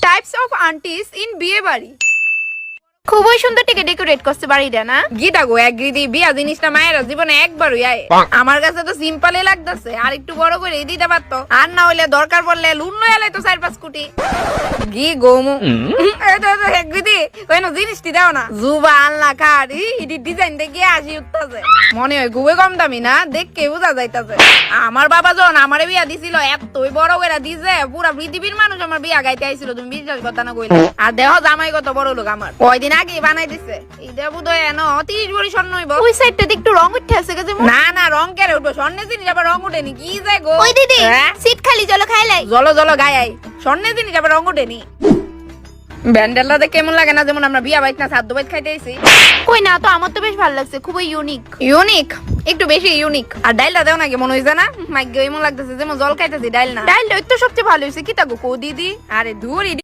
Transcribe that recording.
Types of আন্টিস in বিয়ে বাড়ি। খুবই সুন্দর টিকে ডেকোরেট করতে বাড়িটা না গীতা গো। এক গিদি বিয়া জিনিসটা মায়ের জীবনে একবারই আয়। আমার কাছে তো সিম্পলই লাগতেছে, আর একটু বড় করে দিতে পারতো। আর না হইলে দরকার পড়লে লুন্ন এলে তো 4-5 কোটি গি গোমু। এক গিদি কইনো জিনিসটি দাও না জুবা আল্লাহ কার ইডি ডিজাইন দেখে আসি উঠতেছে। মনে হয় খুবই কম দামি না, দেখকে বোঝা যাইতাছে। আমার বাবা যখন আমারে বিয়া দিছিল এতই বড় করে দিছে, পুরা পৃথিবীর মানুষ আমার বিয়া গাইতে আইছিল। তুমি বিশ্বাস করতে না কইলে। আর দেহ জামাই কত বড় লোক আমার, কয়দিন আগে বানাই দিছে। এটা বুধহয় এনো 30 ভরি স্বর্ণ হইব। ওই সাইডটা একটু রং উঠে আছে গো। না না, রং কেরে উঠবো? স্বর্ণের জিনিস আবার রং উঠেনি কি যায় গো। ওই দিদি সিট খালি, চলো খাইলাই। চলো চলো গায় আই, স্বর্ণের জিনিস আবার রং উঠেনি। ব্যান্ডেলটা কেমন লাগে না, যেমন আমরা বিয়া বাইত না সাদ্য বাইত খাইতে আইছি। কই না তো, আমার তো বেশ ভালো লাগছে, খুবই ইউনিক। ইউনিক একটু বেশি ইউনিক। আর ডাইলটা দেও না কেমন হইছে না, মাইগ্য এমন লাগতেছে যেমন জল খাইতেছি। ডাইল না, ডাইলটা তো সবচেয়ে ভালো হইছে। কি তাগো কো দিদি? আরে দূর